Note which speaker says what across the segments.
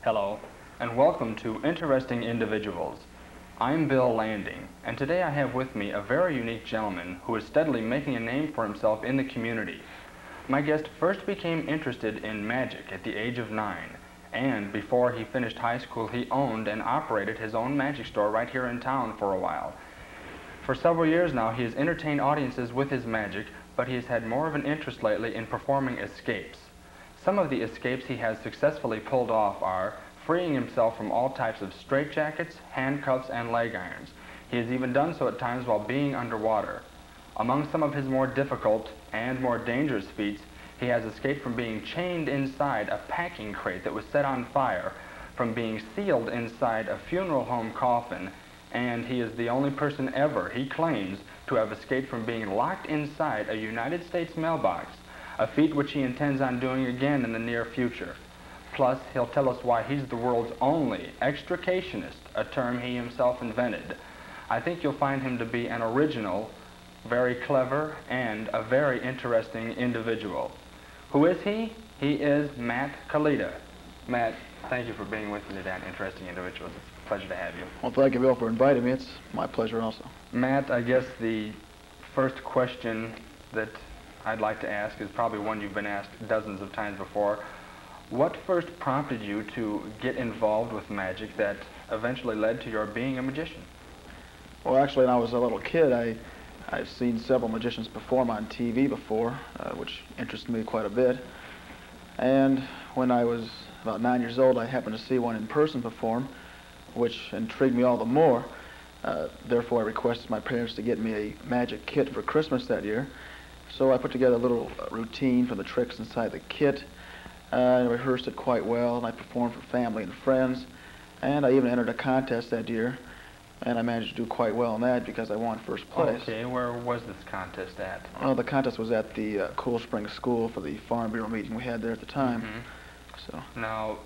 Speaker 1: Hello, and welcome to Interesting Individuals. I'm Bill Landing, and today I have with me a very unique gentleman who is steadily making a name for himself in the community. My guest first became interested in magic at the age of 9, and before he finished high school, he owned and operated his own magic store right here in town for a while. For several years now, he has entertained audiences with his magic, but he has had more of an interest lately in performing escapes. Some of the escapes he has successfully pulled off are freeing himself from all types of straitjackets, handcuffs, and leg irons. He has even done so at times while being underwater. Among some of his more difficult and more dangerous feats, he has escaped from being chained inside a packing crate that was set on fire, from being sealed inside a funeral home coffin, and he is the only person ever, he claims, to have escaped from being locked inside a United States mailbox, a feat which he intends on doing again in the near future. Plus, he'll tell us why he's the world's only extricationist, a term he himself invented. I think you'll find him to be an original, very clever, and a very interesting individual. Who is he? He is Matt Kalita. Matt, thank you for being with me today on Interesting Individuals. It's a pleasure to have you.
Speaker 2: Well, thank you, Bill, for inviting me. It's my pleasure also.
Speaker 1: Matt, I guess the first question that I'd like to ask is probably one you've been asked dozens of times before. What first prompted you to get involved with magic that eventually led to your being a magician?
Speaker 2: Well, actually, when I was a little kid, I've seen several magicians perform on TV before, which interested me quite a bit. And when I was about 9 years old, I happened to see one in person perform, which intrigued me all the more. Therefore, I requested my parents to get me a magic kit for Christmas that year. So I put together a little routine for the tricks inside the kit. I rehearsed it quite well, and I performed for family and friends. And I even entered a contest that year, and I managed to do quite well in that because I won first place.
Speaker 1: Okay, where was this contest at?
Speaker 2: Well, the contest was at the Cool Springs School for the Farm Bureau meeting we had there at the time. So
Speaker 1: now,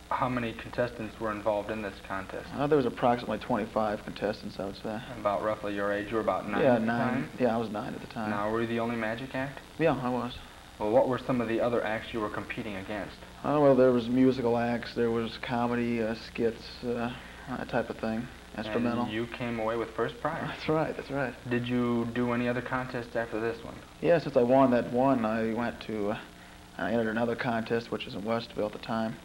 Speaker 1: how many contestants were involved in this contest?
Speaker 2: there was approximately 25 contestants, I would say.
Speaker 1: About roughly your age? You were about 9
Speaker 2: yeah,
Speaker 1: at the
Speaker 2: 9.
Speaker 1: time?
Speaker 2: Yeah, I was 9 at the time.
Speaker 1: Now, were you the only magic act?
Speaker 2: Yeah, I was.
Speaker 1: Well, what were some of the other acts you were competing against?
Speaker 2: Oh, well, there was musical acts, there was comedy, skits, that type of thing, instrumental.
Speaker 1: And you came away with first prize?
Speaker 2: That's right, that's right.
Speaker 1: Did you do any other contests after this one?
Speaker 2: Yeah, since I won that one, I went to, I entered another contest, which was in Westville at the time,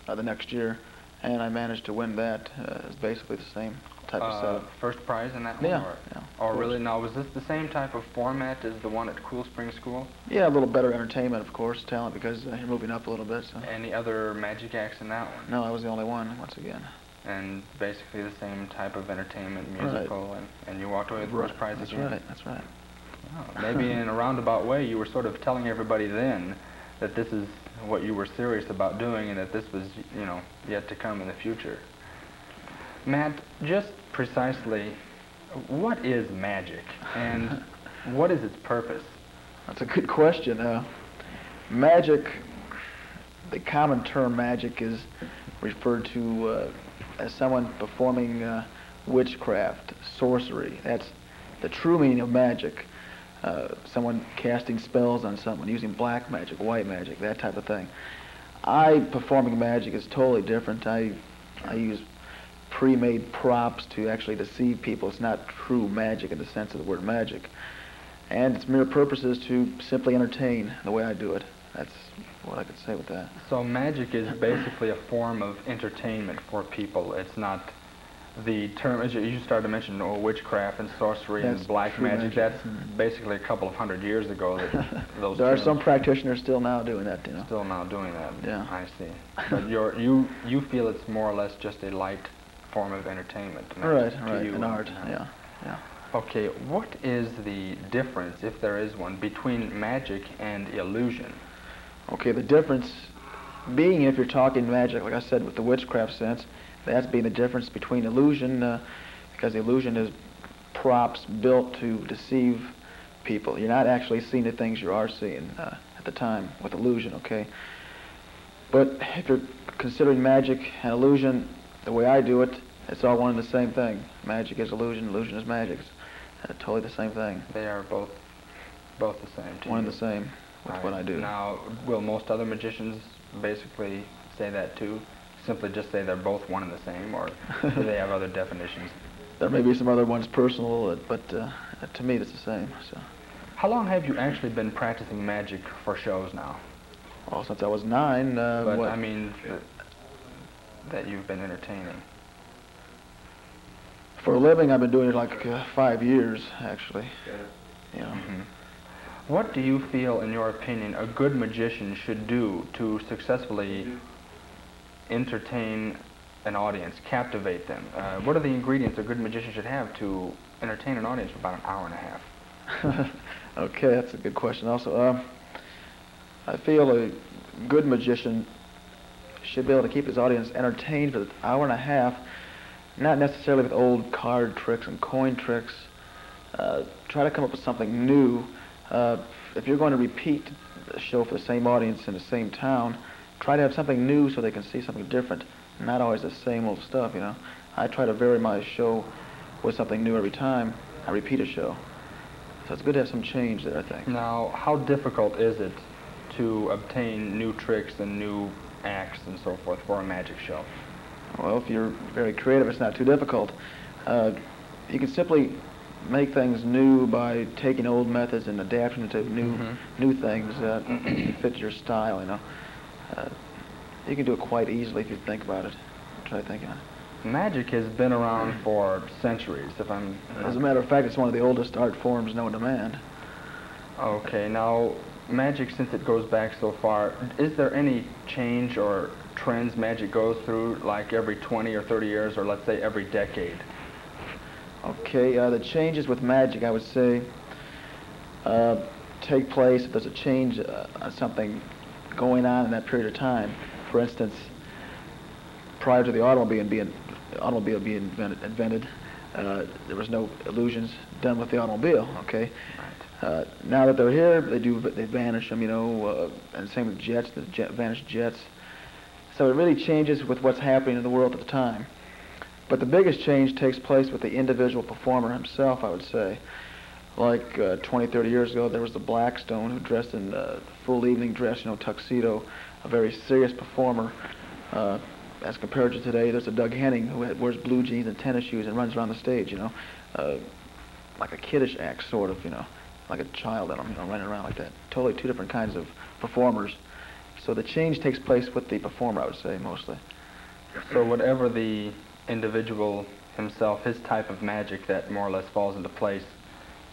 Speaker 2: the next year, and I managed to win that. It's basically the same type of setup.
Speaker 1: First prize in that one?
Speaker 2: Yeah,
Speaker 1: or?
Speaker 2: yeah.
Speaker 1: Oh, really? Now, was this the same type of format as the one at Cool Springs School?
Speaker 2: Yeah, a little better entertainment, of course, talent, because you're moving up a little bit. So.
Speaker 1: Any other magic acts in that one?
Speaker 2: No, I was the only one, once again.
Speaker 1: And basically the same type of entertainment, musical,
Speaker 2: right.
Speaker 1: and you walked away with the first prize
Speaker 2: That's
Speaker 1: again?
Speaker 2: right, that's right.
Speaker 1: Oh, maybe in a roundabout way you were sort of telling everybody then that this is what you were serious about doing and that this was, you know, yet to come in the future. Matt, just precisely, what is magic and what is its purpose?
Speaker 2: That's a good question. Magic, the common term magic is referred to as someone performing witchcraft, sorcery. That's the true meaning of magic. Someone casting spells on someone, using black magic, white magic, that type of thing. Performing magic is totally different. I use pre-made props to actually deceive people. It's not true magic in the sense of the word magic. And its mere purpose is to simply entertain the way I do it. That's what I could say with that.
Speaker 1: So magic is basically a form of entertainment for people. It's not the term, as you started to mention, witchcraft and sorcery and black magic. That's basically a couple of hundred years ago that those
Speaker 2: There are some practitioners still now doing that, you know.
Speaker 1: Still now doing that.
Speaker 2: Yeah.
Speaker 1: I see. But you feel it's more or less just a light form of entertainment.
Speaker 2: Right,
Speaker 1: to you
Speaker 2: an art, yeah.
Speaker 1: Okay, what is the difference, if there is one, between magic and illusion?
Speaker 2: Okay, the difference being, if you're talking magic, like I said, with the witchcraft sense, that's being the difference between illusion, because illusion is props built to deceive people. You're not actually seeing the things you are seeing at the time with illusion, okay? But if you're considering magic and illusion, the way I do it, it's all one and the same thing. Magic is illusion, illusion is magic. It's totally the same thing.
Speaker 1: They are both the same to you.
Speaker 2: One and the same with what I do.
Speaker 1: Now, will most other magicians basically say that too? simply just say they're both one and the same, or do they have other definitions?
Speaker 2: There may be some other ones personal, but to me it's the same. So.
Speaker 1: How long have you actually been practicing magic for shows now?
Speaker 2: Well, since I was 9.
Speaker 1: But I mean, that you've been entertaining.
Speaker 2: For a living, I've been doing it like 5 years, actually. You know.
Speaker 1: Mm-hmm. What do you feel, in your opinion, a good magician should do to successfully entertain an audience, captivate them? What are the ingredients a good magician should have to entertain an audience for about an hour and a half?
Speaker 2: Okay, that's a good question also. I feel a good magician should be able to keep his audience entertained for an hour and a half, not necessarily with old card tricks and coin tricks. Try to come up with something new. If you're going to repeat the show for the same audience in the same town, try to have something new so they can see something different, not always the same old stuff, you know. I try to vary my show with something new every time I repeat a show. So it's good to have some change there, I think.
Speaker 1: Now, how difficult is it to obtain new tricks and new acts and so forth for a magic show?
Speaker 2: Well, if you're very creative, it's not too difficult. You can simply make things new by taking old methods and adapting to new things that fit your style, you know. You can do it quite easily if you think about it. Try thinking on it.
Speaker 1: Magic has been around for centuries, if I'm...
Speaker 2: As a matter of fact, it's one of the oldest art forms known to man.
Speaker 1: Okay, now, magic, since it goes back so far, is there any change or trends magic goes through, like every 20 or 30 years, or let's say every decade?
Speaker 2: Okay, the changes with magic, I would say, take place if there's a change, something going on in that period of time. For instance, prior to the automobile being invented, there was no illusions done with the automobile. Okay.
Speaker 1: Right.
Speaker 2: Now that they're here, they vanish them. You know, and same with jets. The vanished jets. So it really changes with what's happening in the world at the time. But the biggest change takes place with the individual performer himself, I would say. Like 20, 30 years ago, there was the Blackstone who dressed in full evening dress, you know, tuxedo, a very serious performer. As compared to today, there's a Doug Henning who wears blue jeans and tennis shoes and runs around the stage, you know, like a kiddish act, sort of, you know, like a child at him, you know, running around like that. Totally two different kinds of performers. So the change takes place with the performer, I would say, mostly.
Speaker 1: So whatever the individual himself, his type of magic, that more or less falls into place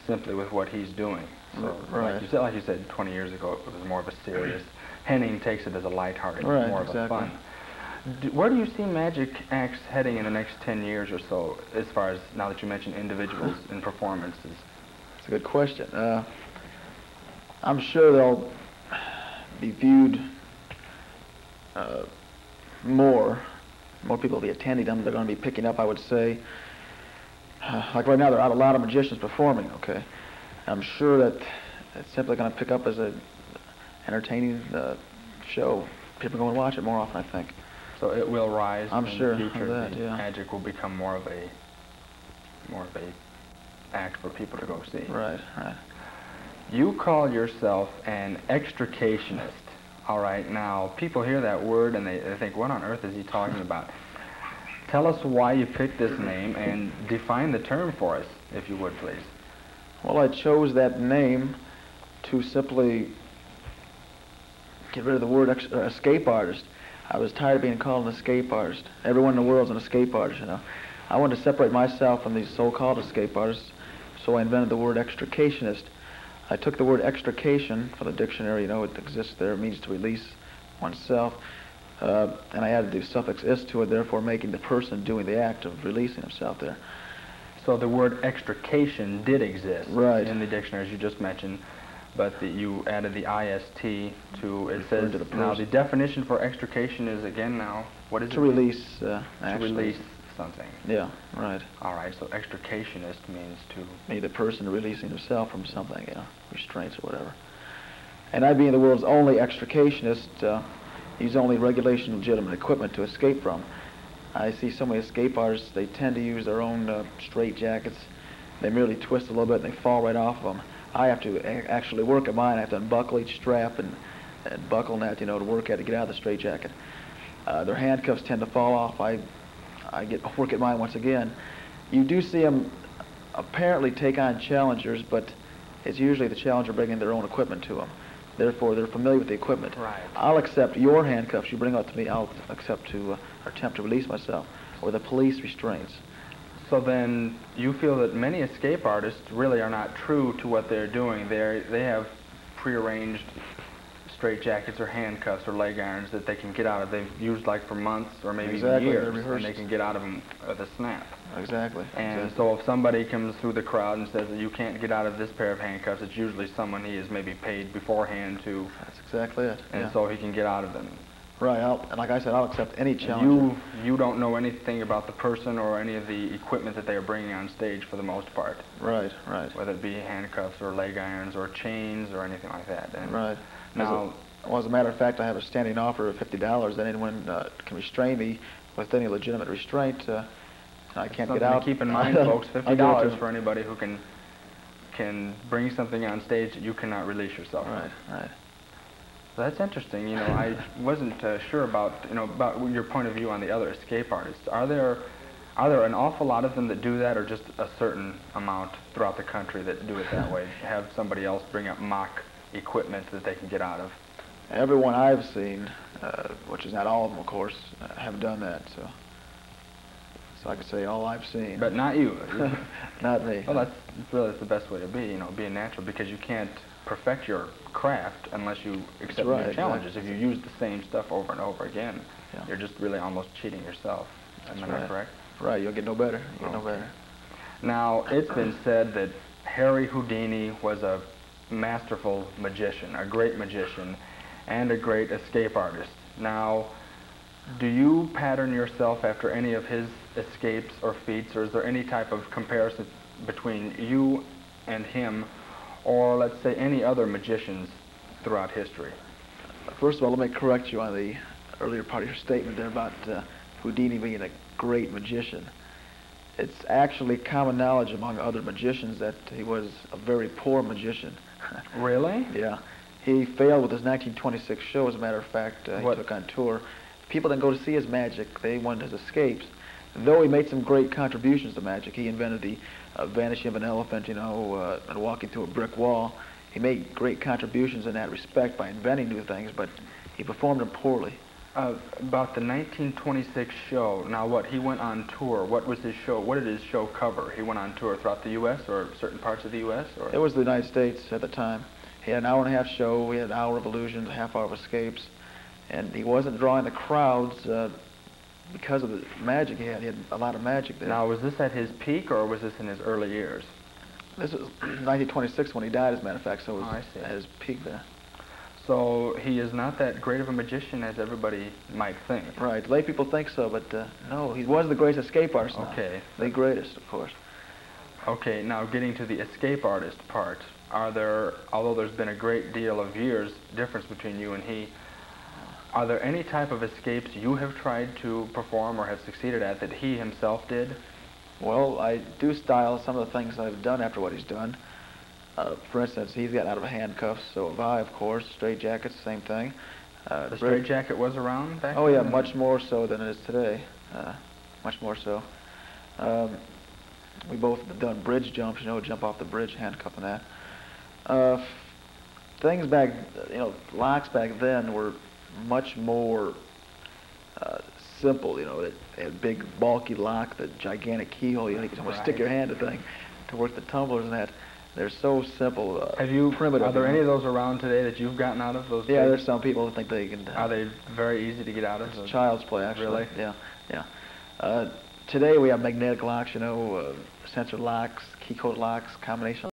Speaker 1: simply with what he's doing. So,
Speaker 2: right.
Speaker 1: Like you said, 20 years ago, it was more of a serious. Henning takes it as a lighthearted,
Speaker 2: right,
Speaker 1: more of
Speaker 2: exactly.
Speaker 1: a fun. Where do you see magic acts heading in the next 10 years or so, as far as, now that you mentioned individuals and performances?
Speaker 2: That's a good question. I'm sure they'll be viewed more people will be attending them. They're going to be picking up, I would say. Like right now, there are a lot of magicians performing, okay? I'm sure that it's simply going to pick up as an entertaining show. People are going to watch it more often, I think.
Speaker 1: So it will rise
Speaker 2: I'm
Speaker 1: in
Speaker 2: sure
Speaker 1: the future.
Speaker 2: Of that, yeah.
Speaker 1: Magic will become more of a act for people to go see.
Speaker 2: Right, right.
Speaker 1: You call yourself an extricationist. All right, now people hear that word and they think, what on earth is he talking about? Tell us why you picked this name and define the term for us, if you would, please.
Speaker 2: Well, I chose that name to simply get rid of the word escape artist. I was tired of being called an escape artist. Everyone in the world's an escape artist, you know. I wanted to separate myself from these so-called escape artists, so I invented the word extricationist. I took the word extrication from the dictionary, you know, it exists there, it means to release oneself, and I added the suffix "ist" to it, therefore making the person doing the act of releasing himself there.
Speaker 1: So the word extrication did exist in the dictionary, as you just mentioned, but you added the IST to, it says, now the definition for extrication is, again now, what is it?
Speaker 2: To release,
Speaker 1: To release something.
Speaker 2: Yeah, right.
Speaker 1: All right, so extricationist means to...
Speaker 2: Be the person releasing himself from something, you know, restraints or whatever. And I, being the world's only extricationist, use only regulation legitimate equipment to escape from. I see so many escape artists, they tend to use their own straight jackets. They merely twist a little bit and they fall right off of them. I have to actually work at mine. I have to unbuckle each strap and buckle that, you know, to work at to get out of the straight jacket. Their handcuffs tend to fall off. I work at mine once again. You do see them apparently take on challengers, but it's usually the challenger bringing their own equipment to them. Therefore, they're familiar with the equipment.
Speaker 1: Right.
Speaker 2: I'll accept your handcuffs. You bring out to me, I'll accept to attempt to release myself, or the police restraints.
Speaker 1: So then you feel that many escape artists really are not true to what they're doing. They have prearranged straitjackets or handcuffs or leg irons that they can get out of. They've used like for months or maybe even years, and they can get out of them at a snap.
Speaker 2: Exactly.
Speaker 1: And so if somebody comes through the crowd and says that you can't get out of this pair of handcuffs, it's usually someone he has maybe paid beforehand to.
Speaker 2: That's exactly it.
Speaker 1: And so he can get out of them.
Speaker 2: Right. And like I said, I'll accept any challenge.
Speaker 1: You don't know anything about the person or any of the equipment that they are bringing on stage for the most part.
Speaker 2: Right. Right.
Speaker 1: Whether it be handcuffs or leg irons or chains or anything like that. And
Speaker 2: right.
Speaker 1: Now,
Speaker 2: as a matter of fact, I have a standing offer of $50 that anyone can restrain me with any legitimate restraint. I can't get out.
Speaker 1: To keep in mind, folks, $50 for anybody who can bring something on stage that you cannot release yourself.
Speaker 2: Right. Right.
Speaker 1: So that's interesting. You know, I wasn't sure about your point of view on the other escape artists. Are there an awful lot of them that do that, or just a certain amount throughout the country that do it that way? Have somebody else bring up mock equipment that they can get out of?
Speaker 2: Everyone I've seen, which is not all of them, of course, have done that. So I could say all I've seen.
Speaker 1: But not you.
Speaker 2: Not me.
Speaker 1: Well, that's really the best way to be. You know, being natural, because you can't perfect your craft unless you accept new challenges. Exactly. If you use the same stuff over and over again, you're just really almost cheating yourself. Am I not correct?
Speaker 2: Right. You'll get no better. You'll get no better.
Speaker 1: Now, it's been said that Harry Houdini was a masterful magician, a great magician, and a great escape artist. Now, do you pattern yourself after any of his escapes or feats, or is there any type of comparison between you and him, or let's say any other magicians throughout history?
Speaker 2: First of all, let me correct you on the earlier part of your statement there about Houdini being a great magician. It's actually common knowledge among other magicians that he was a very poor magician.
Speaker 1: Really?
Speaker 2: Yeah. He failed with his 1926 show, as a matter of fact. He took on tour. People didn't go to see his magic. They wanted his escapes. Though he made some great contributions to magic. He invented the vanishing of an elephant, and walking through a brick wall. He made great contributions in that respect by inventing new things, but he performed them poorly.
Speaker 1: About the 1926 show, now what, he went on tour. What was his show? What did his show cover? He went on tour throughout the U.S. or certain parts of the U.S.? Or?
Speaker 2: It was the United States at the time. He had an hour and a half show. We had an hour of illusions, a half hour of escapes. And he wasn't drawing the crowds because of the magic he had. He had a lot of magic there.
Speaker 1: Now, was this at his peak, or was this in his early years?
Speaker 2: This was 1926 when he died, as a matter of fact, so it was at his peak there.
Speaker 1: So he is not that great of a magician as everybody might think.
Speaker 2: Right. Lay people think so, but no, he was the greatest escape artist.
Speaker 1: Okay.
Speaker 2: The greatest, of course.
Speaker 1: Okay, now getting to the escape artist part, although there's been a great deal of years difference between you and he, are there any type of escapes you have tried to perform or have succeeded at that he himself did?
Speaker 2: Well, I do style some of the things I've done after what he's done. For instance, he's gotten out of handcuffs, so have I, of course. Straitjackets, same thing.
Speaker 1: The straitjacket was around back then?
Speaker 2: Oh, yeah, much more so than it is today. Much more so. We both have done bridge jumps, jump off the bridge, handcuff and that. Things back, locks back then were much more simple. They had a big, bulky lock, the gigantic keyhole. You can almost stick your hand to thing to work the tumblers and that. They're so simple. Primitive.
Speaker 1: Are there any of those around today that you've gotten out of those?
Speaker 2: Yeah, there's some people that think they can.
Speaker 1: Are they very easy to get out of?
Speaker 2: It's child's play, actually.
Speaker 1: Really?
Speaker 2: Yeah. Today we have magnetic locks, sensor locks, key code locks, combination